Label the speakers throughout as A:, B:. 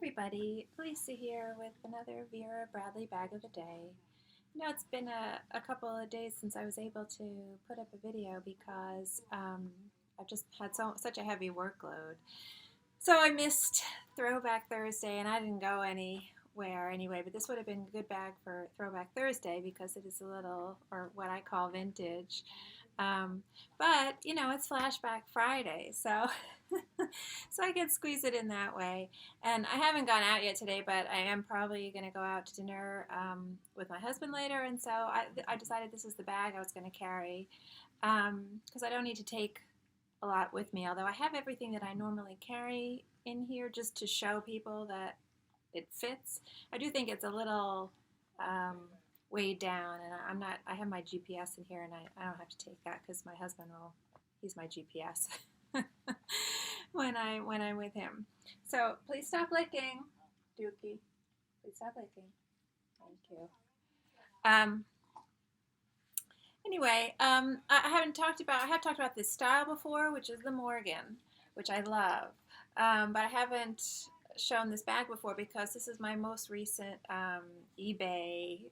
A: everybody, Lisa here with another Vera Bradley bag of the day. It's been a couple of days since I was able to put up a video because I've just had such a heavy workload. So I missed Throwback Thursday and I didn't go anywhere anyway, but this would have been a good bag for Throwback Thursday because it is a little, or what I call vintage. But it's Flashback Friday, so so I can squeeze it in that way. And I haven't gone out yet today, but I am probably going to go out to dinner with my husband later, and so I decided this is the bag I was going to carry because I don't need to take a lot with me, although I have everything that I normally carry in here just to show people that it fits. I do think it's a little weighed down, and I have my GPS in here, and I don't have to take that because my husband he's my GPS when I'm with him. So please stop licking, Dookie. Please stop licking. Thank you. Anyway, I have talked about this style before, which is the Morgan, which I love, but I haven't shown this bag before because this is my most recent eBay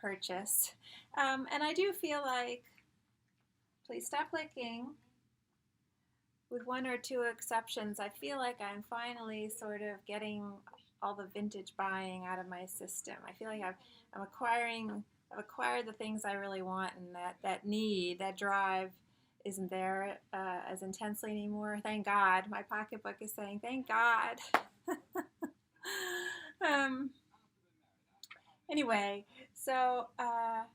A: purchase, and I do feel like, please stop licking, with one or two exceptions, I feel like I'm finally sort of getting all the vintage buying out of my system. I feel like I've acquired the things I really want, and that drive isn't there as intensely anymore. Thank God. My pocketbook is saying, thank God. Anyway, so I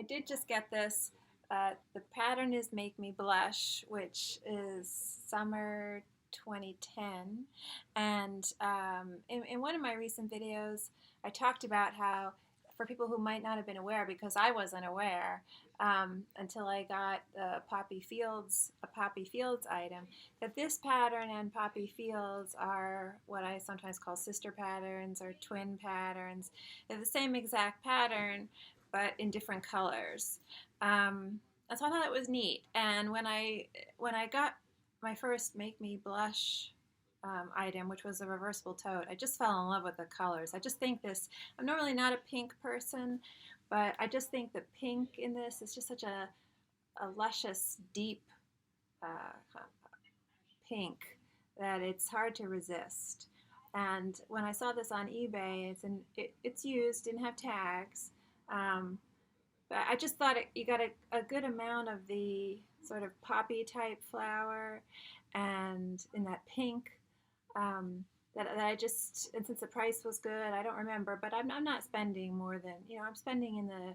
A: did just get this. The pattern is Make Me Blush, which is summer 2010. And in one of my recent videos, I talked about how, for people who might not have been aware, because I wasn't aware until I got a Poppy Fields item, that this pattern and Poppy Fields are what I sometimes call sister patterns or twin patterns. They're the same exact pattern, but in different colors. So I thought it was neat. And when I got my first Make Me Blush item, which was a reversible tote, I just fell in love with the colors. I just think I'm normally not a pink person, but I just think the pink in this is just such a luscious, deep pink that it's hard to resist. And when I saw this on eBay, it's used, didn't have tags. But I just thought you got a good amount of the sort of poppy type flower, and in that pink, that I just, and since the price was good, I don't remember, but I'm not spending more than, I'm spending in the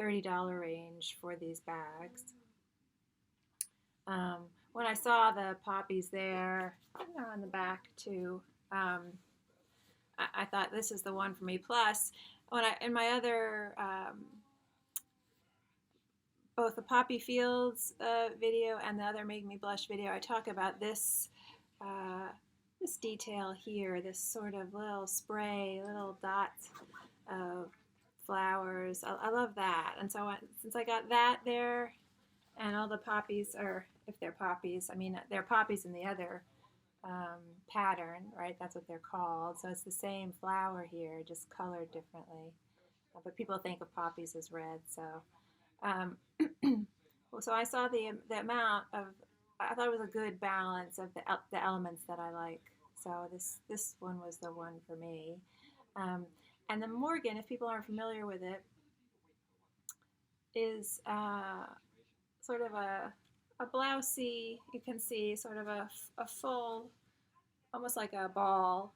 A: $30 range for these bags. When I saw the poppies there, on the back too, I thought this is the one for me. Plus, in my other both the Poppy Fields video and the other Make Me Blush video, I talk about this detail here, this sort of little spray, little dots of flowers. I love that. And so since I got that there, and all the poppies, or if they're poppies, I mean, they're poppies in the other pattern, right? That's what they're called. So it's the same flower here, just colored differently. But people think of poppies as red, so... so I saw the amount of, I thought it was a good balance of the elements that I like. So this one was the one for me. And the Morgan, if people aren't familiar with it, is sort of a blousey, you can see sort of a full, almost like a ball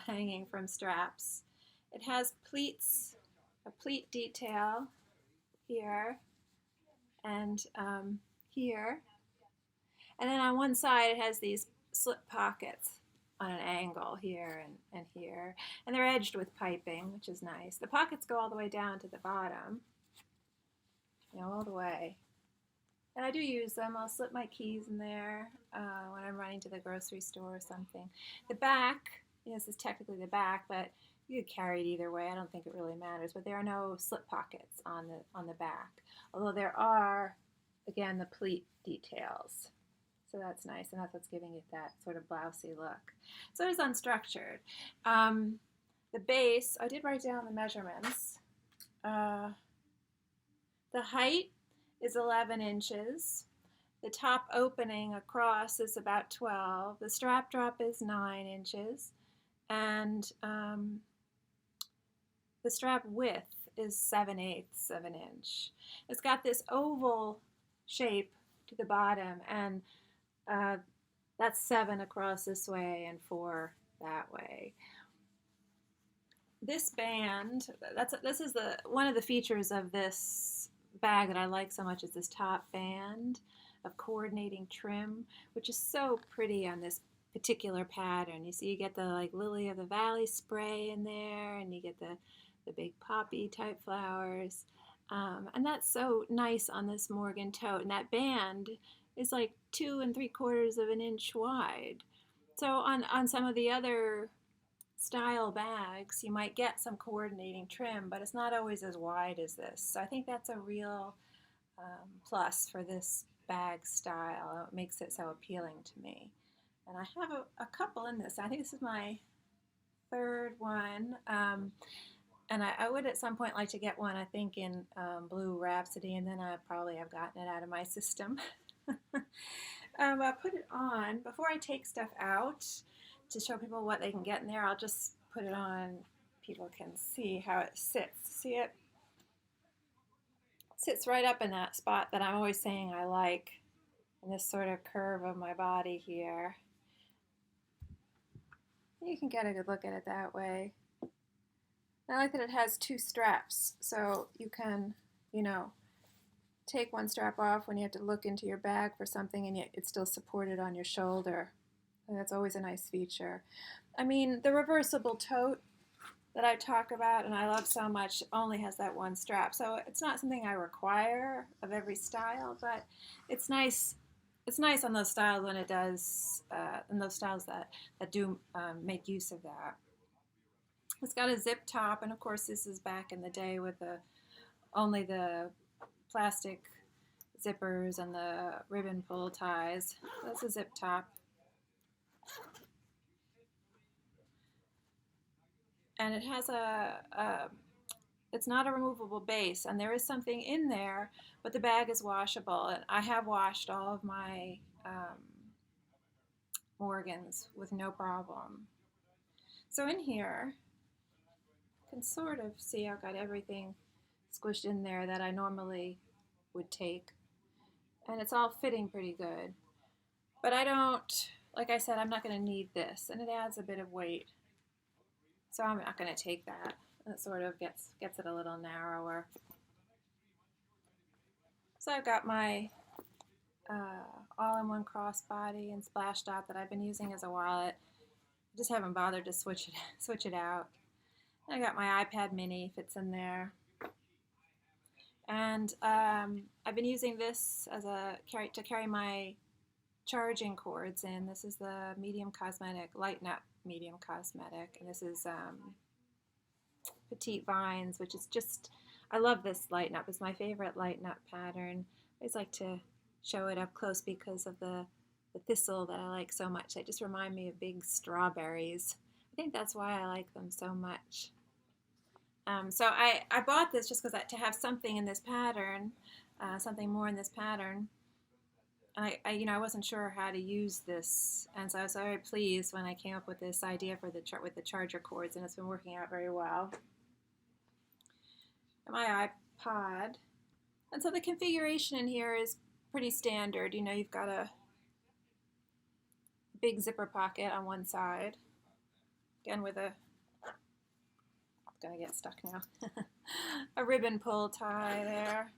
A: hanging from straps. It has pleats, a pleat detail here and here, and then on one side it has these slip pockets on an angle here and here, and they're edged with piping, which is nice. The pockets go all the way down to the bottom, all the way, and I do use them. I'll slip my keys in there when I'm running to the grocery store or something. The back, this is technically the back, but you could carry it either way. I don't think it really matters, but there are no slip pockets on the back, although there are, again, the pleat details. So that's nice, and that's what's giving it that sort of blousy look. So it's unstructured. The base, I did write down the measurements. The height is 11 inches. The top opening across is about 12. The strap drop is 9 inches. And the strap width is 7/8 of an inch. It's got this oval shape to the bottom, and that's 7 across this way and 4 that way. This band, this is one of the features of this bag that I like so much, is this top band of coordinating trim, which is so pretty on this particular pattern. You see, you get the like lily of the valley spray in there, and you get the big poppy type flowers, and that's so nice on this Morgan tote. And that band is like 2 3/4 of an inch wide. So on some of the other style bags, you might get some coordinating trim, but it's not always as wide as this. So I think that's a real plus for this bag style. It makes it so appealing to me. And I have a couple in this. I think this is my third one. And I would at some point like to get one, I think, in Blue Rhapsody, and then I probably have gotten it out of my system. I'll put it on. Before I take stuff out to show people what they can get in there, I'll just put it on. People can see how it sits. See it? It sits right up in that spot that I'm always saying I like, in this sort of curve of my body here. You can get a good look at it that way. I like that it has 2 straps, so you can, take one strap off when you have to look into your bag for something, and yet it's still supported on your shoulder. And that's always a nice feature. I mean, the reversible tote that I talk about and I love so much only has that one strap, so it's not something I require of every style, but it's nice. It's nice on those styles when it does, in those styles that do make use of that. It's got a zip top, and of course this is back in the day with only the plastic zippers and the ribbon pull ties. That's a zip top. And it has it's not a removable base, and there is something in there, but the bag is washable. And I have washed all of my Morgans with no problem. So in here, you can sort of see I've got everything squished in there that I normally would take. And it's all fitting pretty good. But I don't, like I said, I'm not going to need this, and it adds a bit of weight. So I'm not going to take that. It sort of gets it a little narrower. So I've got my all-in-one crossbody and splash dot that I've been using as a wallet. I just haven't bothered to switch it out. I got my iPad mini, fits in there. And I've been using this as to carry my charging cords in. This is the Medium Cosmetic, Lighten Up Medium Cosmetic, and this is Petite Vines, which is just, I love this Lighten Up. It's my favorite Lighten Up pattern. I always like to show it up close because of the thistle that I like so much. They just remind me of big strawberries. I think that's why I like them so much. So I bought this just because to have something in this pattern, something more in this pattern. And I wasn't sure how to use this, and so I was very pleased when I came up with this idea for with the charger cords, and it's been working out very well. And my iPod, and so the configuration in here is pretty standard. You've got a big zipper pocket on one side, again with it's gonna get stuck now, a ribbon pull tie there.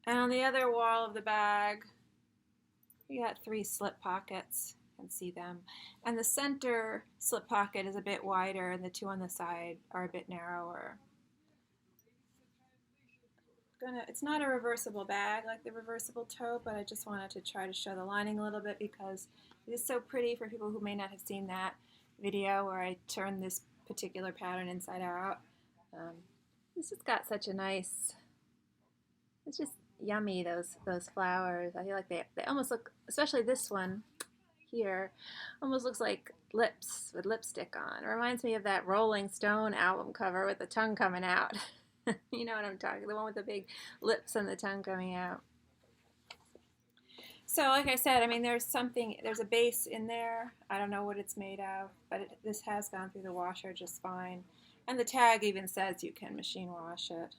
A: And on the other wall of the bag, you got 3 slip pockets. You can see them. And the center slip pocket is a bit wider, and the 2 on the side are a bit narrower. It's not a reversible bag like the reversible tote, but I just wanted to try to show the lining a little bit because it is so pretty for people who may not have seen that video where I turned this particular pattern inside out. This has got such a nice, it's just yummy, those flowers. I feel like they almost look, especially this one here, almost looks like lips with lipstick on. It reminds me of that Rolling Stone album cover with the tongue coming out. You know what I'm talking, the one with the big lips and the tongue coming out. So like I said, I mean, there's a base in there. I don't know what it's made of, but this has gone through the washer just fine. And the tag even says you can machine wash it.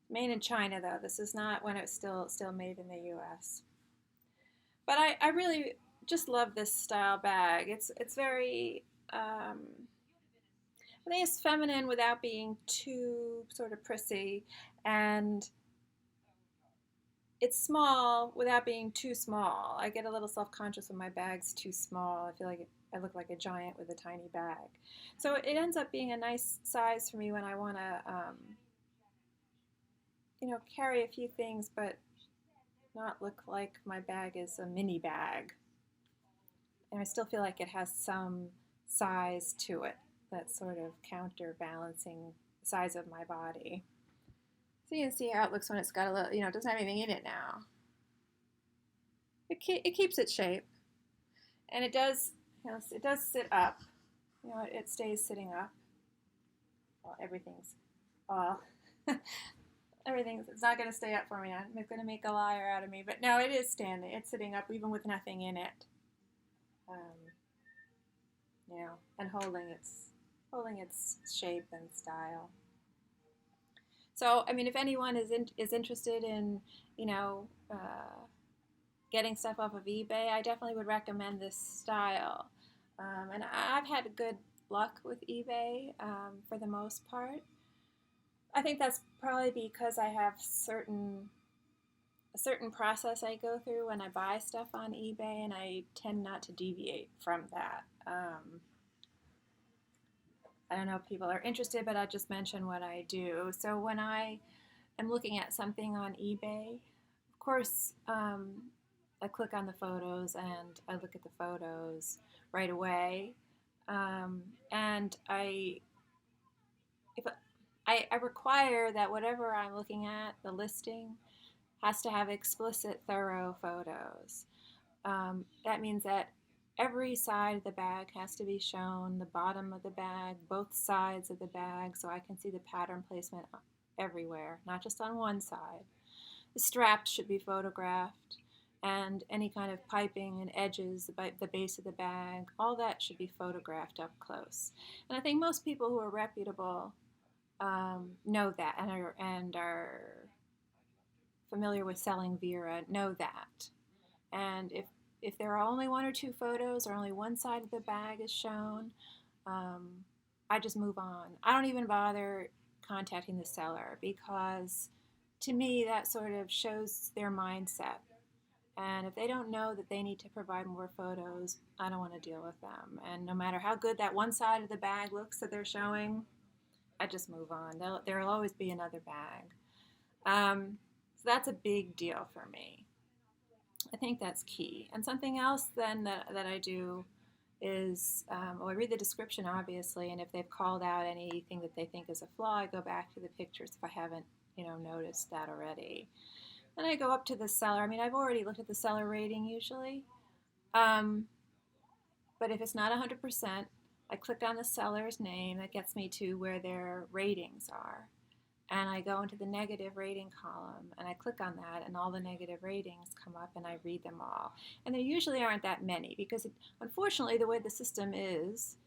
A: Made in China, though. This is not when it's still made in the U.S. But I really just love this style bag. It's very I think it's feminine without being too sort of prissy, and it's small without being too small. I get a little self-conscious when my bag's too small. I feel like I look like a giant with a tiny bag. So it ends up being a nice size for me when I want to, carry a few things, but not look like my bag is a mini bag. And I still feel like it has some size to it that's sort of counterbalancing the size of my body. So you can see how it looks when it's got a little, it doesn't have anything in it now. It keeps its shape, and it does, it does sit up. It stays sitting up. Well, everything's, it's not going to stay up for me. I'm going to make a liar out of me, but no, it is standing. It's sitting up even with nothing in it. And holding its shape and style. So, I mean, if anyone is interested in, getting stuff off of eBay, I definitely would recommend this style. And I've had good luck with eBay for the most part. I think that's probably because I have a certain process I go through when I buy stuff on eBay, and I tend not to deviate from that. I don't know if people are interested, but I'll just mention what I do. So when I am looking at something on eBay, of course, I click on the photos and I look at the photos right away. And I require that whatever I'm looking at, the listing, has to have explicit, thorough photos. That means that every side of the bag has to be shown, the bottom of the bag, both sides of the bag, so I can see the pattern placement everywhere, not just on one side. The straps should be photographed, and any kind of piping and edges, the base of the bag, all that should be photographed up close. And I think most people who are reputable know that and are familiar with selling Vera know that. And if there are only one or two photos or only one side of the bag is shown, I just move on. I don't even bother contacting the seller, because to me that sort of shows their mindset. And if they don't know that they need to provide more photos, I don't want to deal with them. And no matter how good that one side of the bag looks that they're showing, I just move on. There'll always be another bag. So that's a big deal for me. I think that's key. And something else then that I do is, I read the description, obviously, and if they've called out anything that they think is a flaw, I go back to the pictures if I haven't, noticed that already. Then I go up to the seller. I mean, I've already looked at the seller rating usually. But if it's not 100%, I click on the seller's name. That gets me to where their ratings are. And I go into the negative rating column, and I click on that, and all the negative ratings come up, and I read them all. And there usually aren't that many, because unfortunately, the way the system is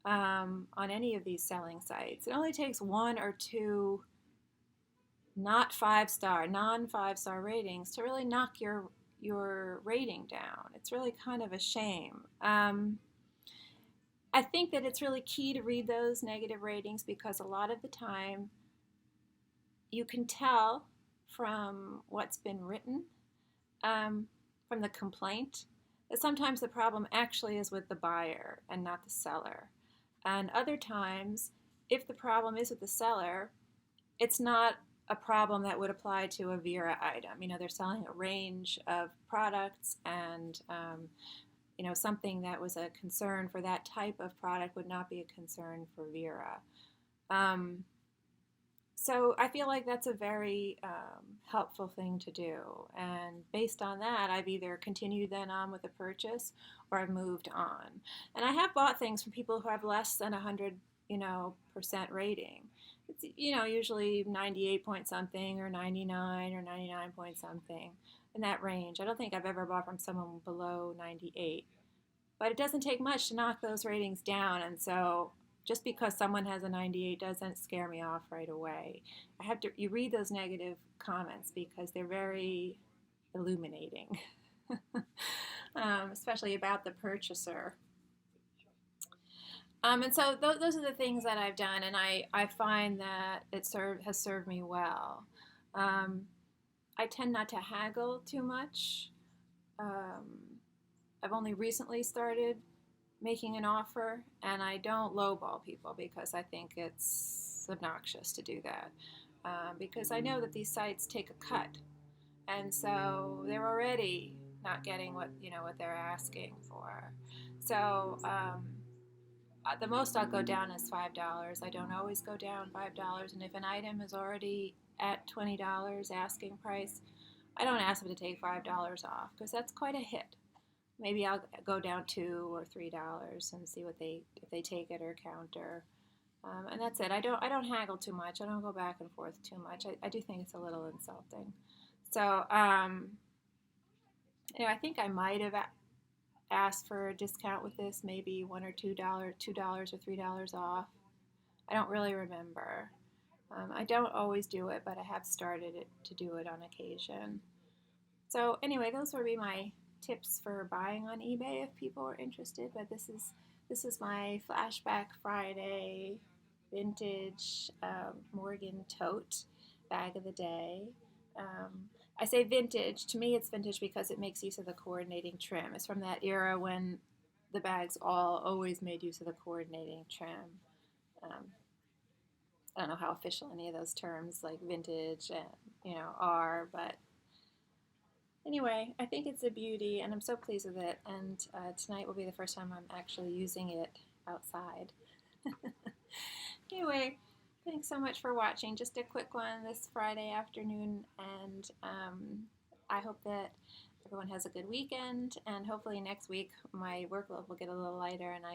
A: on any of these selling sites, it only takes one or two not 5-star, non-5-star ratings to really knock your rating down. It's really kind of a shame. I think that it's really key to read those negative ratings, because a lot of the time you can tell from what's been written, from the complaint, that sometimes the problem actually is with the buyer and not the seller. And other times, if the problem is with the seller, it's not a problem that would apply to a Vera item. They're selling a range of products, and something that was a concern for that type of product would not be a concern for Vera. So I feel like that's a very helpful thing to do. And based on that, I've either continued then on with the purchase or I've moved on. And I have bought things from people who have less than 100, percent rating. It's, usually 98 point something or 99 or 99 point something in that range. I don't think I've ever bought from someone below 98. But it doesn't take much to knock those ratings down. And so just because someone has a 98 doesn't scare me off right away. You read those negative comments because they're very illuminating, especially about the purchaser. And so those are the things that I've done, and I find that has served me well. Um, I tend not to haggle too much. Um, I've only recently started making an offer, and I don't lowball people because I think it's obnoxious to do that. Because I know that these sites take a cut, and so they're already not getting what they're asking for. So the most I'll go down is $5. I don't always go down $5, and if an item is already at $20 asking price, I don't ask them to take $5 off because that's quite a hit. Maybe I'll go down $2 or $3 and see if they take it or counter, and that's it. I don't haggle too much. I don't go back and forth too much. I do think it's a little insulting. So I think I might have asked for a discount with this, maybe $1 or $3 off. I don't really remember. I don't always do it, but I have started to do it on occasion. So anyway, those would be my tips for buying on eBay if people are interested. But this is my Flashback Friday vintage Morgan tote bag of the day. I say vintage. To me, it's vintage because it makes use of the coordinating trim. It's from that era when the bags all always made use of the coordinating trim. Um, I don't know how official any of those terms like vintage and are, but anyway, I think it's a beauty, and I'm so pleased with it. And tonight will be the first time I'm actually using it outside. Anyway, thanks so much for watching. Just a quick one this Friday afternoon, and I hope that everyone has a good weekend. And hopefully next week my workload will get a little lighter, and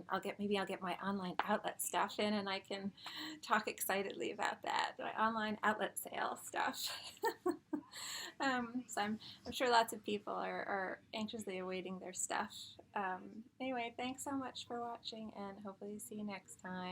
A: I'll get my online outlet stuff in, and I can talk excitedly about that. My online outlet sale stuff. So I'm sure lots of people are anxiously awaiting their stuff. Anyway, thanks so much for watching, and hopefully see you next time.